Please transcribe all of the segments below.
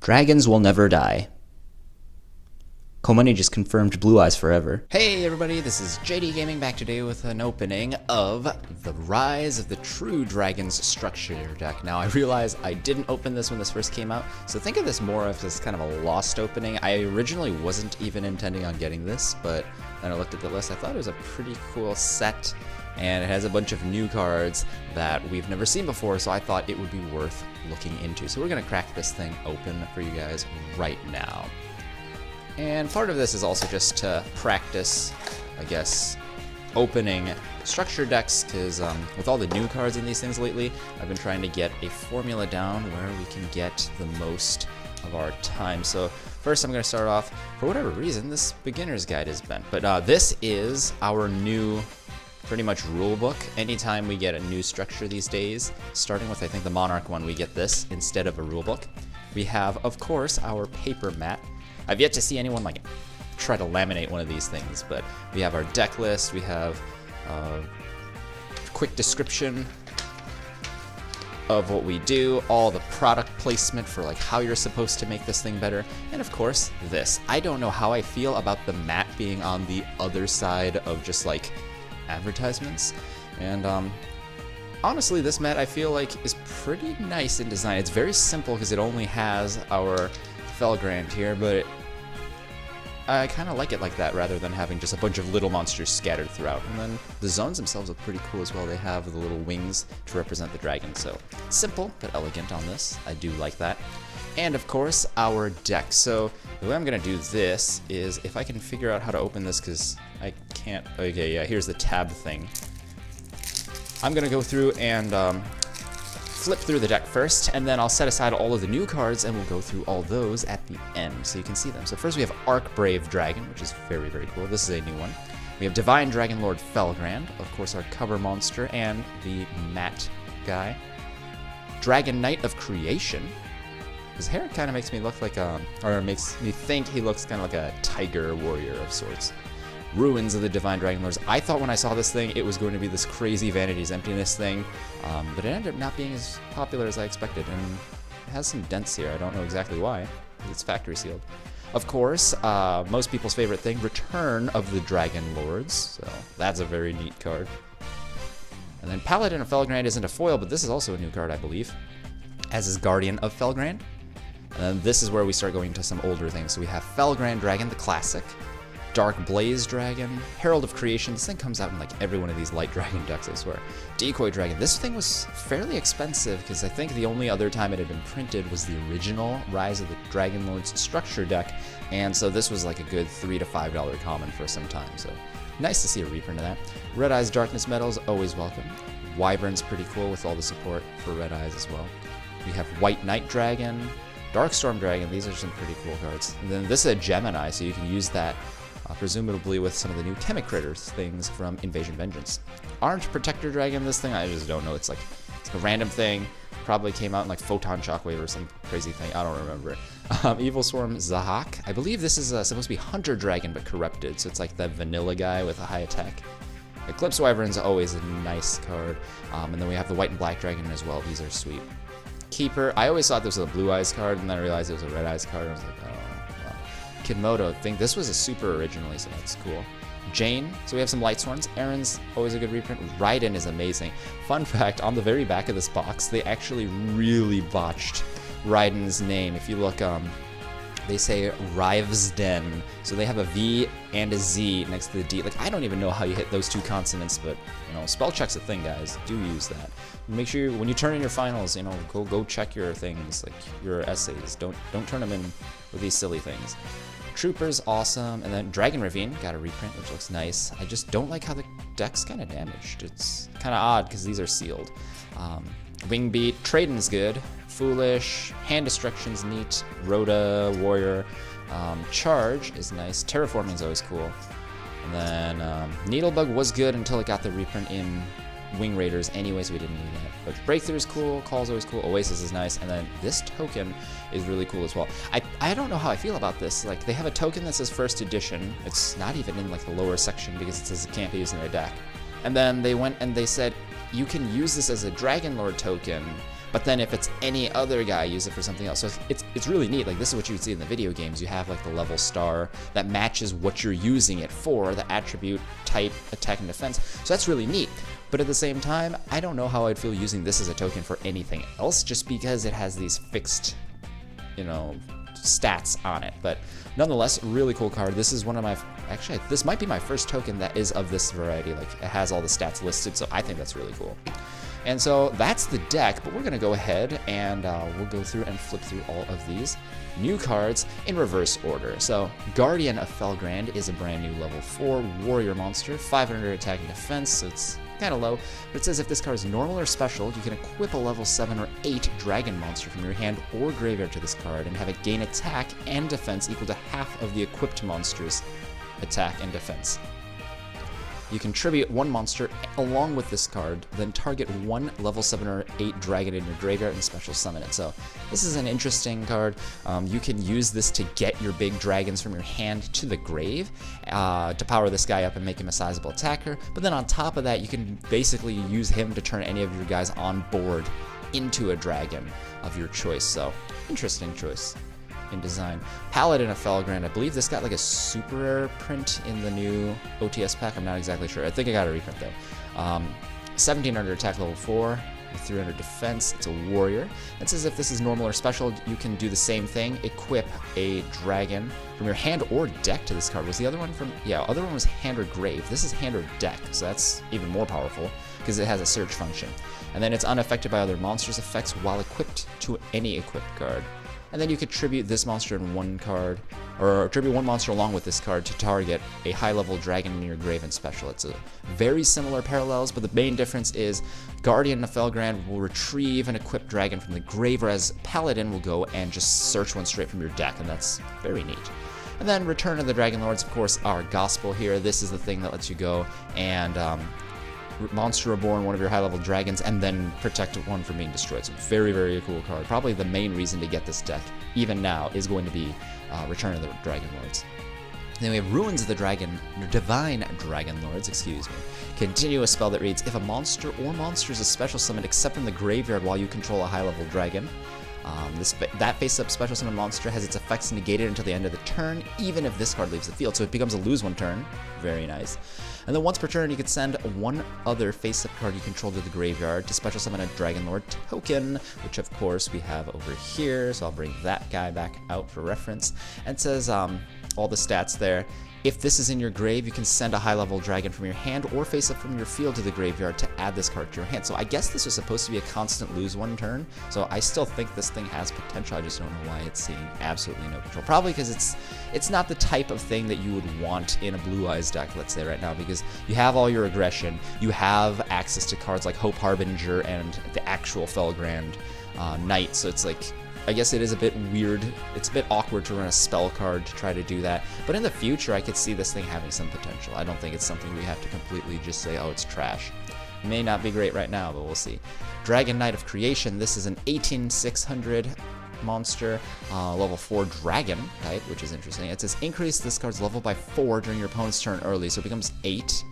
Dragons will never die. Komani just confirmed blue eyes forever. Hey everybody, this is JDGaming back today with an opening of the Rise of the True Dragons structure deck. Now I realize I didn't open this when this first came out, so think of this more of as kind of a lost opening. I originally wasn't even intending on getting this, but then I looked at the list, I thought it was a pretty cool set, and it has a bunch of new cards that we've never seen before, so I thought it would be worth looking into. So we're gonna crack this thing open for you guys right now. And part of this is also just to practice, I guess, opening structure decks, because with all the new cards in these things lately, I've been trying to get a formula down where we can get the most of our time. So first I'm going to start off, for whatever reason, this beginner's guide is bent. But this is our new, pretty much, rule book. Anytime we get a new structure these days, starting with, I think, the Monarch one, we get this instead of a rule book. We have, of course, our paper mat. I've yet to see anyone like try to laminate one of these things, but we have our deck list, we have a quick description of what we do, all the product placement for like how you're supposed to make this thing better, and of course this. I don't know how I feel about the mat being on the other side of just like advertisements, and honestly this mat I feel like is pretty nice in design. It's very simple because it only has our Felgrand here, but I kind of like it like that rather than having just a bunch of little monsters scattered throughout. And then the zones themselves look pretty cool as well. They have the little wings to represent the dragon, so simple but elegant on this. I do like that. And of course our deck. So the way I'm gonna do this is, if I can figure out how to open this, because I can't. Okay, yeah, here's the tab thing. I'm gonna go through and flip through the deck first, and then I'll set aside all of the new cards and we'll go through all those at the end so you can see them. So first we have Archbrave Dragon, which is very, very cool. This is a new one. We have Divine Dragon Lord Felgrand, of course our cover monster, and the mat guy. Dragon Knight of Creation. His hair kind of makes me look like or makes me think he looks kind of like a tiger warrior of sorts. Ruins of the Divine Dragon Lords. I thought when I saw this thing it was going to be this crazy Vanity's Emptiness thing, but it ended up not being as popular as I expected, and it has some dents here. I don't know exactly why, because it's factory sealed. Of course, most people's favorite thing, Return of the Dragon Lords, so that's a very neat card. And then Paladin of Felgrand isn't a foil, but this is also a new card, I believe, as is Guardian of Felgrand. And then this is where we start going to some older things. So we have Felgrand Dragon, the classic, Dark Blaze Dragon, Herald of Creation. This thing comes out in like every one of these light dragon decks, I swear. Decoy Dragon. This thing was fairly expensive because I think the only other time it had been printed was the original Rise of the Dragon Lords structure deck, and so this was like a good $3 to $5 common for some time, so nice to see a reprint of that. Red Eyes Darkness Metals, always welcome. Wyvern's pretty cool with all the support for Red Eyes as well. We have White Knight Dragon, Darkstorm Dragon. These are some pretty cool cards. And then this is a Gemini, so you can use that presumably with some of the new Chemic Critters things from Invasion Vengeance. Orange Protector Dragon, this thing I just don't know. It's like a random thing. Probably came out in like Photon Shockwave or some crazy thing. I don't remember it. Evil Swarm Zahak. I believe this is supposed to be Hunter Dragon but corrupted, so it's like the vanilla guy with a high attack. Eclipse Wyvern's always a nice card. And then we have the White and Black Dragon as well. These are sweet. Keeper. I always thought this was a Blue Eyes card, and then I realized it was a Red Eyes card. I was like, oh. Kidmodo, I think this was a super originally, so that's cool. Jane, so we have some Lightsworns. Aaron's always a good reprint. Raiden is amazing. Fun fact, on the very back of this box, they actually really botched Raiden's name. If you look, they say Rivesden, so they have a V and a Z next to the D. Like, I don't even know how you hit those two consonants, but, you know, spell check's a thing, guys. Do use that. Make sure when you turn in your finals, you know, go check your things, like your essays. Don't turn them in with these silly things. Troopers, awesome, and then Dragon Ravine, got a reprint, which looks nice. I just don't like how the deck's kind of damaged. It's kind of odd because these are sealed. Wingbeat, Traden's good. Foolish, Hand Destruction's neat. Rhoda, Warrior. Charge is nice. Terraforming's always cool. And then Needlebug was good until it got the reprint in Wing Raiders anyways, we didn't need that. But Breakthrough is cool, Call's always cool, Oasis is nice, and then this token is really cool as well. I don't know how I feel about this. Like, they have a token that says first edition. It's not even in like the lower section because it says it can't be used in their deck. And then they went and they said, you can use this as a Dragon Lord token, But then if it's any other guy, use it for something else. So it's really neat. Like, this is what you would see in the video games. You have like the level star that matches what you're using it for, the attribute, type, attack, and defense. So that's really neat. But at the same time, I don't know how I'd feel using this as a token for anything else, just because it has these fixed, you know, stats on it. But nonetheless, really cool card. This is one of my, actually, this might be my first token that is of this variety. Like, it has all the stats listed, so I think that's really cool. And so that's the deck, but we're going to go ahead and we'll go through and flip through all of these new cards in reverse order. So Guardian of Felgrand is a brand new level 4 warrior monster, 500 attack and defense, so it's kind of low, but it says if this card is normal or special, you can equip a level 7 or 8 dragon monster from your hand or graveyard to this card and have it gain attack and defense equal to half of the equipped monster's attack and defense. You can tribute one monster along with this card, then target one level 7 or 8 dragon in your graveyard and special summon it. So this is an interesting card. You can use this to get your big dragons from your hand to the grave to power this guy up and make him a sizable attacker. But then on top of that, you can basically use him to turn any of your guys on board into a dragon of your choice. So interesting choice in design. Paladin of Felgrand, I believe this got like a super rare print in the new OTS pack. I'm not exactly sure. I think I got a reprint though. 1700 attack level 4 with 300 defense. It's a warrior. It says if this is normal or special, you can do the same thing. Equip a dragon from your hand or deck to this card. Was the other one from, yeah, other one was hand or grave. This is hand or deck, so that's even more powerful because it has a search function. And then it's unaffected by other monsters' effects while equipped to any equipped card. And then you could tribute this monster in one card, or tribute one monster along with this card to target a high-level dragon in your grave and special. It's a very similar parallels, but the main difference is Guardian of Felgrand will retrieve an equipped dragon from the grave, whereas Paladin will go and just search one straight from your deck, and that's very neat. And then Return of the Dragon Lords, of course, our gospel here. This is the thing that lets you go and Monster Reborn one of your high-level dragons, and then protect one from being destroyed. So very, very cool card. Probably the main reason to get this deck, even now, is going to be Return of the Dragon Lords. Then we have Ruins of the Divine Dragon Lords, excuse me. Continue a spell that reads, if a monster or monsters is special summoned except from the graveyard while you control a high-level dragon, that face-up special summon monster has its effects negated until the end of the turn, even if this card leaves the field. So it becomes a lose one turn. Very nice. And then once per turn, you can send one other face-up card you control to the graveyard to special summon a Dragon Lord token, which of course we have over here. So I'll bring that guy back out for reference. And it says all the stats there. If this is in your grave, you can send a high-level dragon from your hand or face-up from your field to the graveyard to add this card to your hand. So I guess this was supposed to be a constant lose one turn. So I still think this thing has potential. I just don't know why it's seeing absolutely no control. Probably because it's not the type of thing that you would want in a Blue Eyes deck, let's say right now, because you have all your aggression, you have access to cards like Hope Harbinger and the actual Felgrand Knight. So it's like, I guess it is a bit weird. It's a bit awkward to run a spell card to try to do that. But in the future, I could see this thing having some potential. I don't think it's something we have to completely just say, oh, it's trash. It may not be great right now, but we'll see. Dragon Knight of Creation. This is an 18600 monster, level 4 dragon type, which is interesting. It says increase this card's level by 4 during your opponent's turn early, so it becomes 8.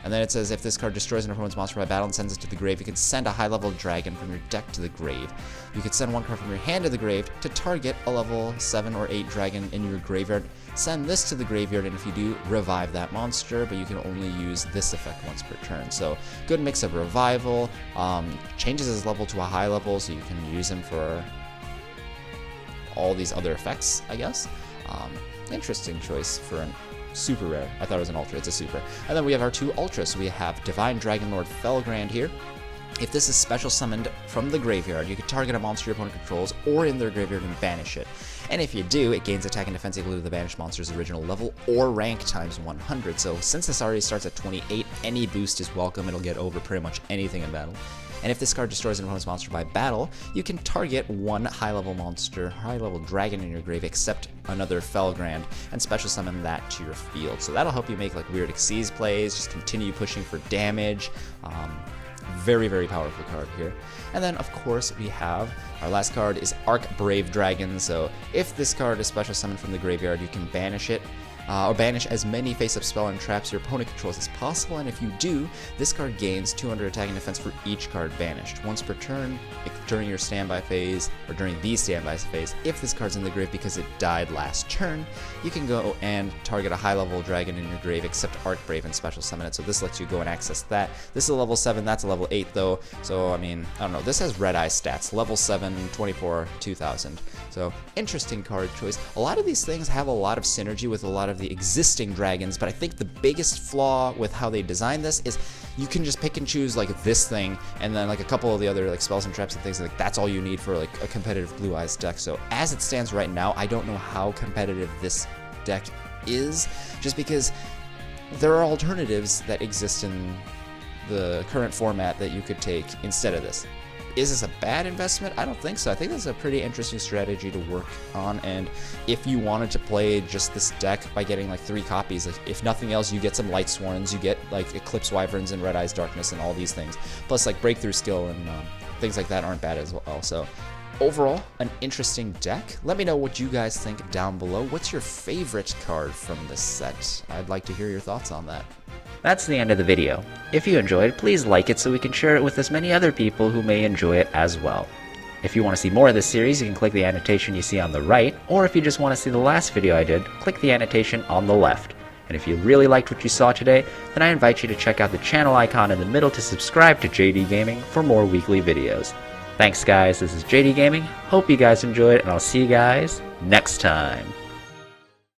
And then it says if this card destroys an opponent's monster by battle and sends it to the grave, you can send a high-level dragon from your deck to the grave. You could send one card from your hand to the grave to target a level 7 or 8 dragon in your graveyard. Send this to the graveyard, and if you do, revive that monster, but you can only use this effect once per turn. So good mix of revival, changes his level to a high level, so you can use him for all these other effects, I guess. Interesting choice for an super rare. I thought it was an ultra. It's a super. And then we have our two ultras. So we have Divine Dragon Lord Felgrand here. If this is special summoned from the graveyard, you can target a monster your opponent controls or in their graveyard and banish it. And if you do, it gains attack and defense equal to the banished monster's original level or rank times 100. So since this already starts at 28, any boost is welcome. It'll get over pretty much anything in battle. And if this card destroys an opponent's monster by battle, you can target one high-level monster, high-level dragon in your grave, except another Felgrand, and special summon that to your field. So that'll help you make like weird Xyz plays, just continue pushing for damage. Very, very powerful card here. And then, of course, we have our last card is Arc Brave Dragon. So if this card is special summoned from the graveyard, you can banish it. or banish as many face-up spell and traps your opponent controls as possible, and if you do, this card gains 200 attack and defense for each card banished. Once per turn, during your standby phase, or during the standby phase, if this card's in the grave because it died last turn, you can go and target a high-level dragon in your grave, except Archbrave, and special summon it, so this lets you go and access that. This is a level 7, that's a level 8 though, so I mean, I don't know, this has Red Eye stats, level 7, 24, 2000, so interesting card choice. A lot of these things have a lot of synergy with a lot of the existing dragons, but I think the biggest flaw with how they design this is you can just pick and choose like this thing, and then like a couple of the other like spells and traps and things, like that's all you need for like a competitive Blue Eyes deck. So as it stands right now, I don't know how competitive this deck is, just because there are alternatives that exist in the current format that you could take instead of this. Is this a bad investment? I don't think so. I think this is a pretty interesting strategy to work on, and if you wanted to play just this deck by getting like 3 copies, like if nothing else, you get some Light Sworns, you get like Eclipse Wyverns and Red Eyes Darkness and all these things, plus like Breakthrough Skill and things like that aren't bad as well. So overall, an interesting deck. Let me know what you guys think down below. What's your favorite card from this set? I'd like to hear your thoughts on that. That's the end of the video. If you enjoyed, please like it so we can share it with as many other people who may enjoy it as well. If you want to see more of this series, you can click the annotation you see on the right, or if you just want to see the last video I did, click the annotation on the left. And if you really liked what you saw today, then I invite you to check out the channel icon in the middle to subscribe to JD Gaming for more weekly videos. Thanks guys, this is JD Gaming, hope you guys enjoyed, and I'll see you guys next time.